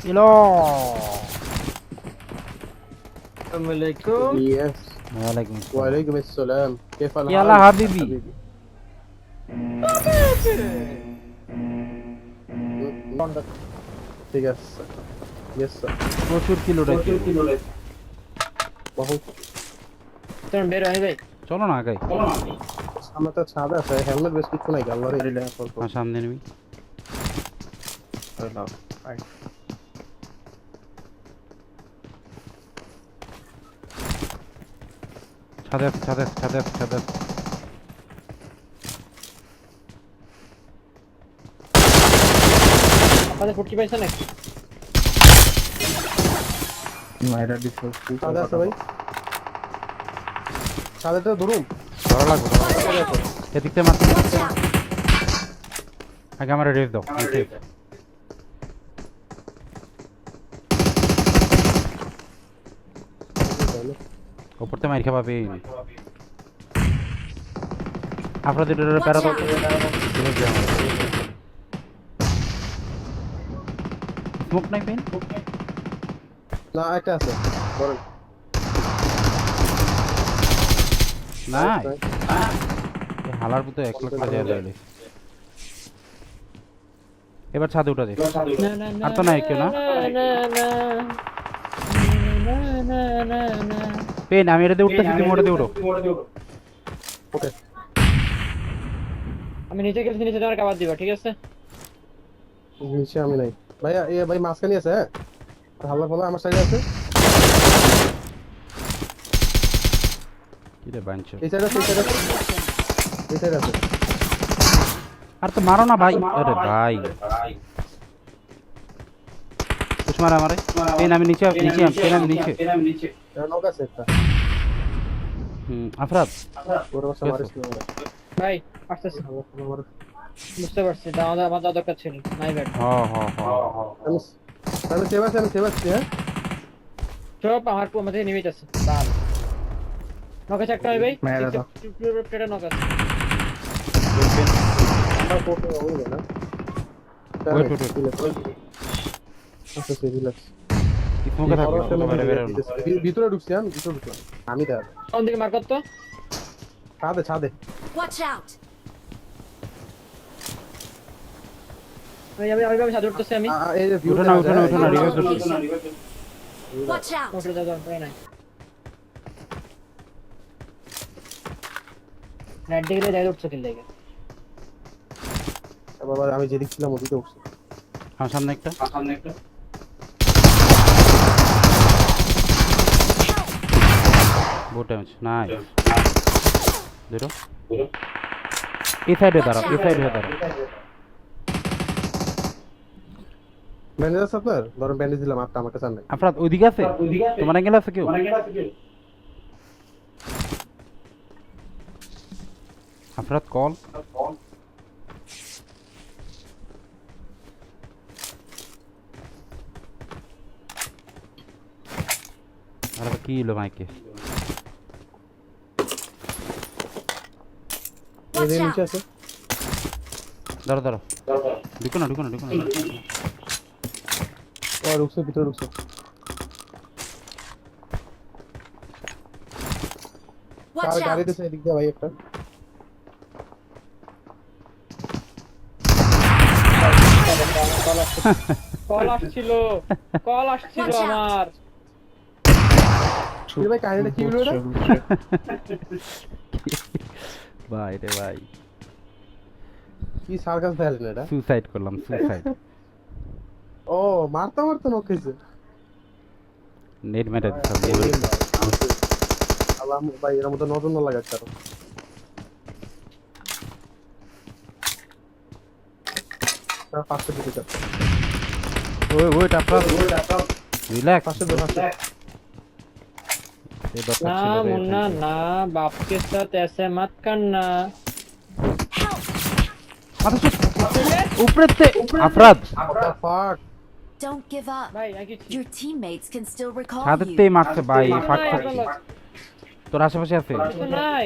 Hello. السلام عليكم. يس. وعليكم السلام. وعليكم السلام. كيف الحال؟ يلا حبيبي. ঠিক আছে sir. Yes sir. প্রচুর কিলো রাখি। বহুত তুমি বের হয়ে ভাই। চলো না আগাই। সামনে তো ছাদ আছে, হেলমেট বেশ কিছু নাই আল্লাহর রিলে করব। আমার সামনে নিবি। আল্লাহ। আই। ছাদে। আপনাদের ফুটকি পাইছেন নাকি? মাইরা দিছো। ছাদ আছে ভাই। ছাদে তো ধরুন। ভালো লাগবে। এদিক থেকে মারতে। আগে আমার রেস দাও। উপর থেকে মার খাবে। আপনাদের প্যারা দাও। স্মোক নাই পেন? না একটা আছে। বলেন। নাই। হালার পুতো 1 লাখ টাকা দেয়া যাবে। এবার ছাদে উঠা যায়। আর তো নাই কেউ না। পেন আমি এটাতে উঠতেছি, তুমি ওটাতে উঠো। ওকে। আমি নিচে গেছি, নিচে তোমার কাবার দিবা, ঠিক আছে? নিচে আমি নাই। ভাই ভাই মাঝখানে আছে হ্যাঁ? হাল্লা বলা আমার সাইডে আছে। কি রে বাঞ্চো। এই সাইডে আছে। এই সাইডে আছে। আর তো মারো না ভাই। আরে ভাই পুশ মারা আমারে। পেন আমি নিচে পেন আমি নিচে। নক আছে একটা। আফরাদ ওর বাসা মারিস না। ভাই আসতেছি, বুঝতে পারছি। আমার যা দরকার ছিল নাই ব্যাট। আমি সেভ আছি হ্যাঁ। সব আমার আমাদের নিমিট আছে। বাল নকে চাকটা হয় ভাই। প্লেটে নক আছে। আমরা কোটে হবে না। ওয়েট আচ্ছা রিল্যাক্স। ইসমোকে থাকো বাইরে বের হলো। ভিতরে ঢুকছি আমি দাঁড়া। কোন দিকে মার করতো? ছাদে। Watch out! আমি সাথে উঠতেছি আমি। এই যে উঠো না রিভাইভ করছি। Watch out! উঠে যাও দরকার নাই। নেট দিকে যাই উঠছো কিল লাগে। বাবা আমি যেদিক ছিলাম ওদিকে উঠছি। আমার সামনে একটা। বহুত ড্যামেজ নাই। দেখো এই সাইডে দাঁড়াও। ব্যান্ডেজ আছে আপনার? ধরুন ব্যান্ডেজ দিলাম, আপনি আমার কাছে আনেন। আফরাদ ওইদিকে আছে? তোমার অ্যাঙ্গেল আছে কেউ? আফরাদ কল। আরে কি হলো মাইকে? এই যে নিচে আছে। দাঁড়াও ঢুকো না। ও রুকছে, ভিতরে রুকছে। Watch out! গাড়িতে এদিক দিয়ে ভাই একটা। কল আসছিল আমার। ভাই কাহিনীটা কি হলো এটা? ভাই রে ভাই কি সার্কাস দেখালেন এটা? সুসাইড করলাম। ও মারতে নক খেয়েছে। নেট মেরে আল্লাহ ভাই এর মতো নজর না লাগার কারণ। পাঁচশো দিকে যাচ্ছে। ওই আফরাদ রিল্যাক্স। পাঁচশো দে। ना मुन्ना ना, बाप के साथ ऐसे मत करना। আফরাদ ফাক। Don't give up. भाई आगे Your teammates can still recall ছাদেরতেই you. মারছে ভাই। ফাঁক করছে। তোর আশেপাশে আছে? নাই।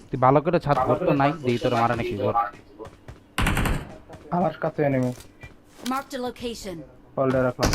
তুই ভালো করে ছাদ করতো নাই, দিই তোর মারা নাকি ঘর। আমার কাছে এনিমি। Marked a location. হোল্ডে রাখলাম।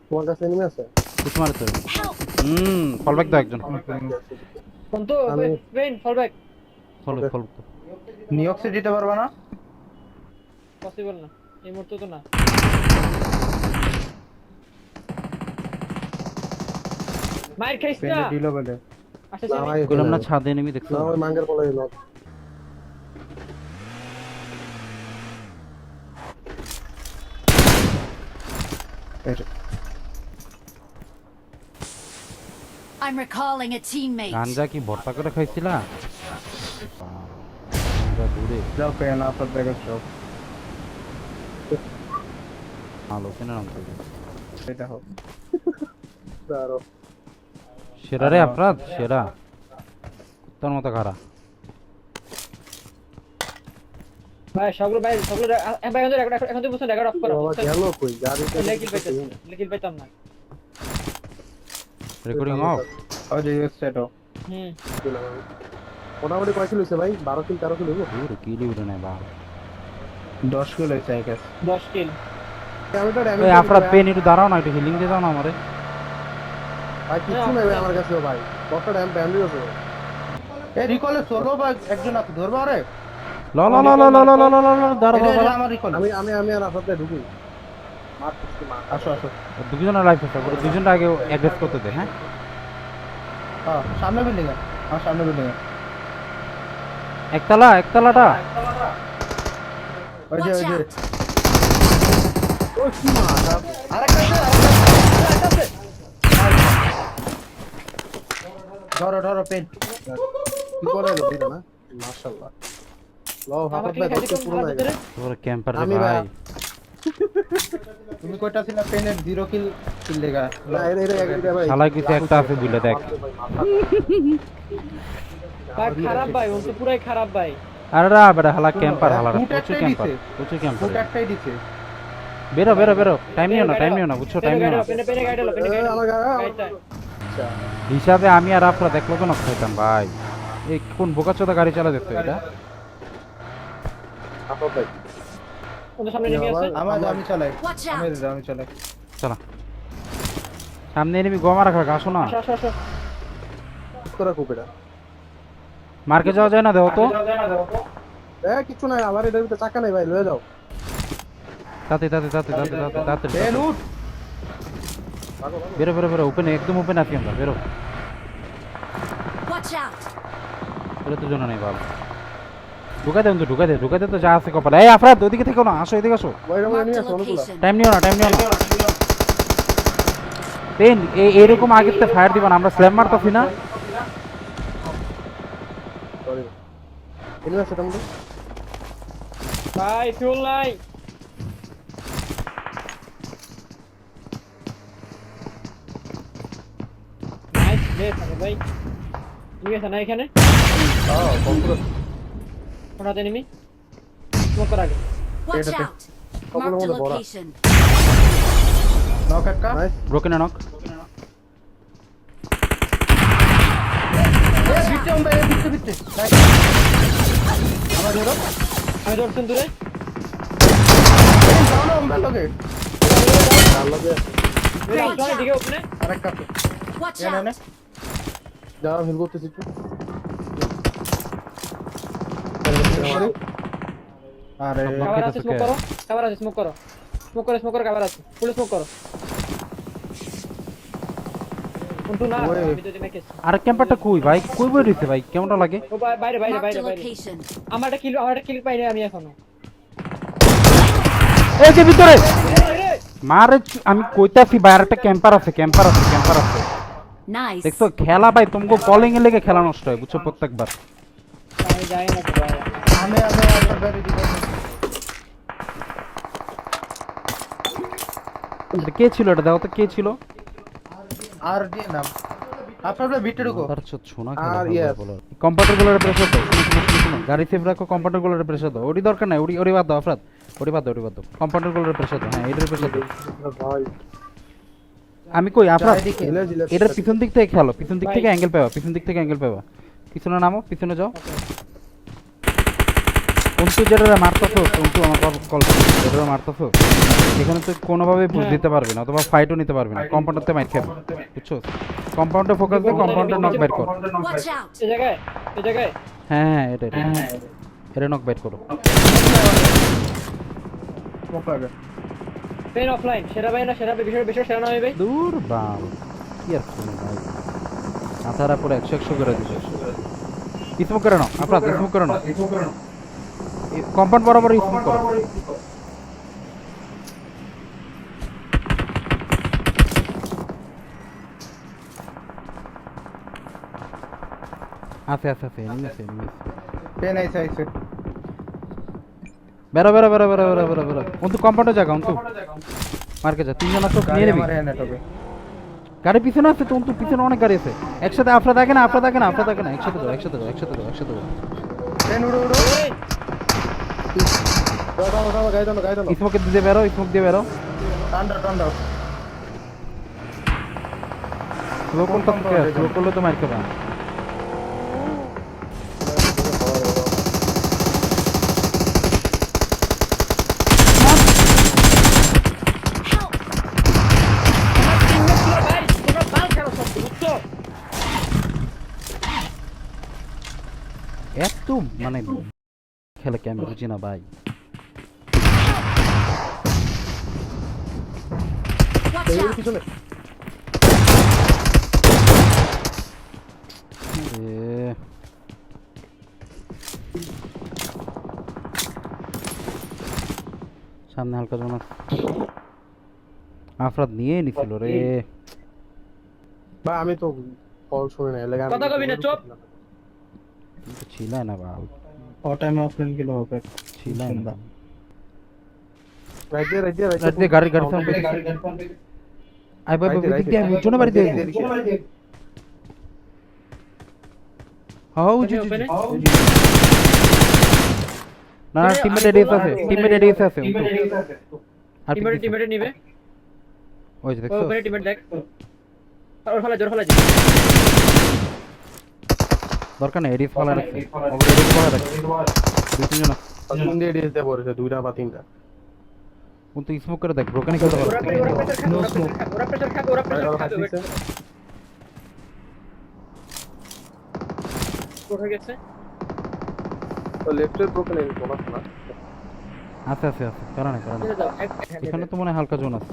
তোমার কাছে এনিমি আছে? কিছু মারে তো Help! ফল ব্যাক দাও একজন কোন তো আমি- পেন ফল ব্যাক ফল ফল নিয়ক্সে দিতে পারবা না? পসিবল না এই মুহূর্তে তো না। মার খাইছ না পেনে দিল বলে। আচ্ছা না ভাই, কইলাম না ছাদে নেমে দেখছো না ওই মাঙ্গের বলে দিল। I'm recalling a teammate. গাঞ্জা কি ভর্তা করে খাইছিলা গাঞ্জা দূরে যাও পেন আপনার ব্যাগে সব। আলো কেন নাম করবে এটা হোক। দাঁড়াও। সেরা রে আপনার সেরা তোর মতো খারাপ ভাই সবগুলো ভাই এখন তো বুঝছেন রেকর্ড অফ করো বাবা গেল কই? গাড়িতে লেকিল পাইতাম লেকিল পাইতাম না। রেকর্ডিং অফ ওই যে সেটও হুম মোটামুটি কয় কিলো হইছে ভাই? 12 কিলো 13 কিলো হইবো? দূরে কিলি উঠে নাই বা 10 কিলো হইছে আই গেস। 10 কিল। আমি তো এই আপনার পেন একটু দাঁড়াও না একটু হিলিং দিয়ে দাও না আমারে ভাই কিচ্ছু নাই ভাই আমার কাছে ভাই। কত টাইম ব্যান্ডেজ আছে ভাই। এই রিকলে সোলো বা একজন আছে ধরবা রে? ল ল ল ল ল ল ল ল ল ল দাঁড়াও এটা দাঁড়াও আমার রিকল। আমি আর আসাতে ঢুকি। মার কিছু মার। আসো আসো। দুজনের লাইফ আছে পুরো দুজনটা আগে অ্যাড্রেস করতে দে হ্যাঁ হ্যাঁ সামনে বিল্ডিং এ। আমার সামনে বিল্ডিং এ। একতলাটা ওই যে Watch ওই যে out! ওই কি মার? আরেকটা আছে। ধরো ধরো পেন। কি করে লো দিদা না? মাশাআল্লাহ। লও আমার হাফত কিল ভাই খাইতে দত্ত কোন পুরো নাই। ভিতরে তোর ক্যাম্পার রে আমি ভাই ভাই। তুমি কয়টা ছিল পেনের 0 কিল কিল লেগা? না এটা ভাই। শালা কিছু একটা আছে বুঝলে দেখ ভাই খারাপ ভাই ও তো পুরাই খারাপ ভাই। আরে রা বেটা হালা ক্যাম্পার হালা ফুট প্রচুর একটাই ক্যাম্পার দিছে। প্রচুর ক্যাম্পার ফুট একটাই দিছে। বেরো টাইম নিও না বুঝছো টাইম নিও না পেনে পেনে গাইডালো পেনে গাইডালো আমার গায়ে গাইডটা আচ্ছা। হিসাবে আমি আর আপনারা দেখলো কেন খাইতাম ভাই এই কোন বোকাচোদা গাড়ি চালা দেখতো এটা হাফত ভাই। ওদের সামনে নেমে আছে। আমি চালাই। Watch আমি out! আমি চালাই। চলা সামনে এনেমি গোমা রাখা আসো না আসো আসো আসো তোরা কুপেটা। মার্কে যাওয়া যায় না দেও তো কিছু নাই আমার এটার ভিতরে চাকা নাই ভাই লয়ে যাও। তাতে পেন উঠ। বেরো ওপেন একদম ওপেন আছি আমরা বেরো Watch out! বেরো তো জন্য নেই বাবা ঢুকাই দে তো যা আছে কপালে এই আফরাদ ওইদিকে থেকো না আসো এদিকে আসো ভাই এটা Marked নিয়ে a আসো অনুকুলা। location. টাইম নিও না পেন এইরকম আগের থেকে ফায়ার দিবা না আমরা স্ল্যাম মারতাছি না সরি। এনিমি আছে তোমরা? ভাই ফুল নাই। নাইস বেস আছে ভাই। নিয়ে আসা না এখানে কম্পিউটার কোনাতে নেমি স্মোক করা আগে। Watch out! Marked a location. Knock একটা। নাইস। ব্রোকেন নক এ বিটে আমরা বিটে। আমার ধরো। আমি দৌড়ছেন দূরে দাও না আমরা তোকে। আল্লাহ দে। আসলে দিকে ওপেনে আরেকটা আছে। Watch এনে নে। out! যাও হিল করতেছি একটু। আরে কভার আছে স্মোক করো স্মোক করো কভার আছে ফুল স্মোক করো কোনটু না ওই। ভিতরে জমে কেস আর ক্যাম্পারটা কই ভাই কই বই রইছে ভাই কেমনটা লাগে ও বাইরে Marked a location. আমার একটা কিল পাই না আমি এখনো এই যে ভিতরে মারে আমি কইতাছি বাইরে একটা ক্যাম্পার আছে Nice. দেখছো খেলা ভাই তোমাকে কলিং এর লেগে খেলা নষ্ট হয় বুঝছো প্রত্যেকবার আমি যাই না তো ভাই আমি আপনার গাড়ি দিব। এটা কে ছিল এটা দেখো তো কে ছিল আর দিয়ে নাম। আপনারা বিটে ঢুকো। তার শোনা আর yes. কম্পিউটার গুলোর প্রেসার দাও শুনো গাড়ি সেভ রাখো কম্পিউটার গুলোর প্রেসার দাও ওটি দরকার নাই ওটি বাদ দাও আফরাদ ওটি বাদ দাও কম্পিউটার গুলোর প্রেসার দাও হ্যাঁ এটার প্রেসার দাও ভাই আমি কই আফরাদ চারিদিকে। এটার পিছন দিক থেকে খেলো পিছন দিক থেকে অ্যাঙ্গেল পাবা পিছনে নামো পিছনে যাও অন্তু যেটা মারতাছো, অন্তু আমার কল যেটা মারতাছো, এখানে তো কোনোভাবেই পুশ দিতে পারবি না অথবা ফাইটও নিতে পারবি না, কম্পাউন্ডারতে মাইর খাবি, বুঝছো? কম্পাউন্ডে ফোকাস দে, কম্পাউন্ডার নক বাইট কর। Watch out! এই জায়গায় এই জায়গায় হ্যাঁ এটা এটা নক বাইট করো। স্মোক লাগে পেন অফলাইন সেরা ভাই না, সেরা বিষয় বিষয় সেরা না ভাই। দূর বাল কি আর শুনে ভাই, মাথারা পুরো 100 করে দিছে। স্মোক করে নাও আপনার, স্মোক করে নাও, কম্পাউন্ড বরাবর স্মোক করো। আছে আছে আছে এনিমি আছে, এনিমি আছে। পেন আইছে বেরো বেরো বেরো বেরো বেরো বেরো বেরো, অন্তু কম্পাউন্ডে জায়গা, অন্তু মার্কে যা, তিনজন আছে নিয়ে নিবি। আমার হ্যান্ড হবে গাড়ি পিছনে আছে তো, অন্তু পিছনে অনেক গাড়ি আছে, একসাথে আফরা থাকে না, আফরা থাকে না, আফরা থাকে না, একসাথে দাও একসাথে দাও একসাথে দাও একসাথে দাও। পেন উড়ো দাও গাড়ি দাও স্মোকে দিয়ে বেরো, স্মোক দিয়ে বেরো। টান্ডা স্লো করতে স্লো করলে তো মার খাবে। ভাই তোমরা বাল খেলো সব বুঝছো? এত মানে খেলে কি আমি বুঝি না ভাই। Watch এই out! পিছনে এ, সামনে হালকা জন আছে। আফরাদ নিয়ে নিছিল রে। ভাই আমি তো কল শুনে নাই লাগে কথা কবি না, চুপ। ছিলাই না বাল, ও টাইম অফলাইন গেল হবে ছিলাই না। রাইট দিয়ে রাইট দিয়ে গাড়ি সামনে আই বাই বাই দিক দিয়ে জোনে বাড়ি দিয়ে হাউ জি জি ওপেনে না না টিমমেট এডিএস আছে, টিমমেট এডিএস আছে অন্তু। আর টিমমেট নিবে ওই যে দেখছো, ওপেনে টিমমেট দেখ ওর ফলা জোর ফলা দরকার নেই এডিএস ফলা রাখছে, ওকে এডিএস ফলা রাখছে দুই তিনজন আছে। তিন দিয়ে ডিএস দেব পড়েছে দুইটা বা তিনটা অন্তু স্মোক করে দেখ, ব্রোকেন খেলতে পারবে। ওরা প্রেসার খাবে ওরা প্রেসার খাবে কোথায় গেছে? তো লেফটের ব্রোকেন এন্ড কোনা না আছে আছে আছে, কারণে চলে যাও এখানে তো মনে হয় হালকা জোন আছে।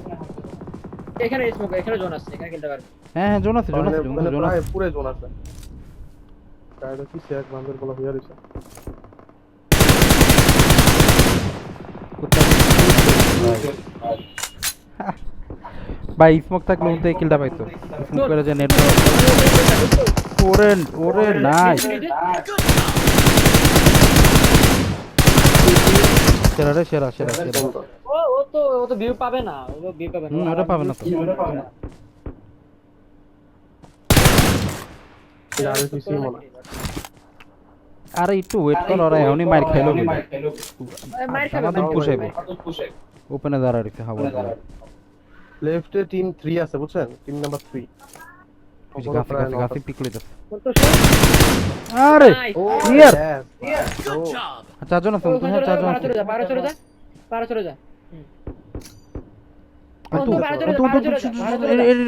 এখানে স্মোক এখানে জোন আছে, এখানে খেলতে পারবে। হ্যাঁ হ্যাঁ জোন আছে, জোন আছে, মানে জোন আছে। প্রায় পুরো জোন আছে কাইডা কি শেক বান্দের বলা হইয়া দিছে ভাই স্মোক থাকলে উঠতে কিলটা পাইতো, স্মোক করে যে নেট ওরে ওরে নাই সেরা রে সেরা সেরা সেরা। ও তো ভিউ পাবে না, ও ভিউ পাবে না। ওটা পাবে না তো। আর পিসি মনে আরে একটু ওয়েট কর, ওরা এখনই মার খাইলো কি মার খাবে আমাদের পুষাইবো। ওপেনে দাঁড়া রেখে হাওয়া লেফটে টিম 3 আছে বুঝছেন, টিম নাম্বার 3 গাছে গাছে গাছে পিকলে যাচ্ছে। তো শোন আরে ও ক্লিয়ার, ও চারজন আছে তো, হ্যাঁ চারজন আছে। পারো চলে যা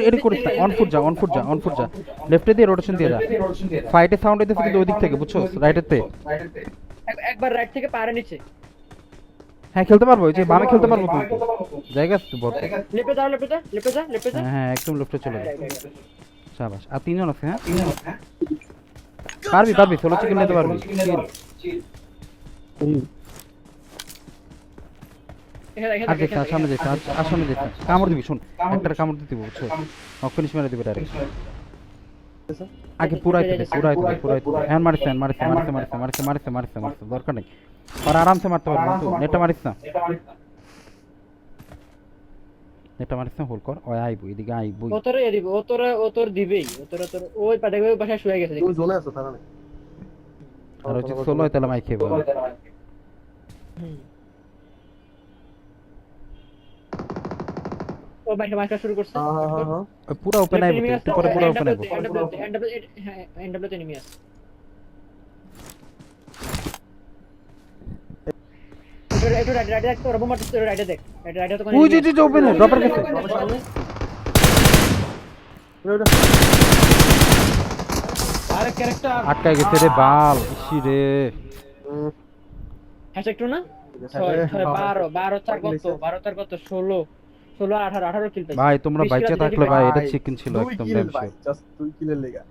এডি করিস না, অন ফুট যা অন ফুট যা অন ফুট যা, লেফটে দিয়ে রোটেশন দিয়ে যা। ফাইটে সাউন্ড হইতেছে কিন্তু ওই দিক থেকে, বুঝছো? রাইটের তে একবার রাইট থেকে পারে নিচে হ্যাঁ খেলতে পারবো, ওই যে বামে খেলতে পারবো তো, জায়গা আছে তো বড়। লেপে যা হ্যাঁ হ্যাঁ একদম লেফটে চলে যা, শাবাশ। আর তিনজন আছে, হ্যাঁ পারবি পারবি, সোলো চিকেন নিতে পারবি। আর দেখ না, সামনে দেখ আর সামনে দেখ, কামড় দিবি, শোন একটা কামড় দিতে বুঝছো, ফিনিশ মেরে দিবি ডাইরেক্ট। আগে পুরাইতে দে হ্যাঁ মারিস দরকার নেই, আর আরামসে মারতে পারবি তো, নেটটা মারিস না, হোল কর, ওই আইবো এদিকে আইবো। ও তোর দিবেই, তোর ওই পাটাকে ওই পাশে শুয়ে গেছে। তুমি জোনে আছো তারা নেই আর হচ্ছে সোলো তাহলে মাই খেয়ে ও বাইরে মাইকা শুরু করছে। হ্যাঁ পুরো ওপেন আইবো, একটু পরে পুরো ওপেন আইবো। এন্ডব্লিউ তে এনিমি আছে। একটু রাইডে দেখ তো রবো মারতে রাইডে দেখ রাইডে তো ওই যে ওপেনে ড্রপের কাছে আরে ক্যারেক্টার আটকায় গেছে রে বাল ইসি রে হ্যাশ একটু না 12 4 কত 16 18 কিল পেয়েছি ভাই তোমরা বিশ বাইচে কিলো থাকলে ভাই এটা ভাই, চিকেন ছিল দুই একদম kill ড্যাম ভাই, just 2 কিলের লেগা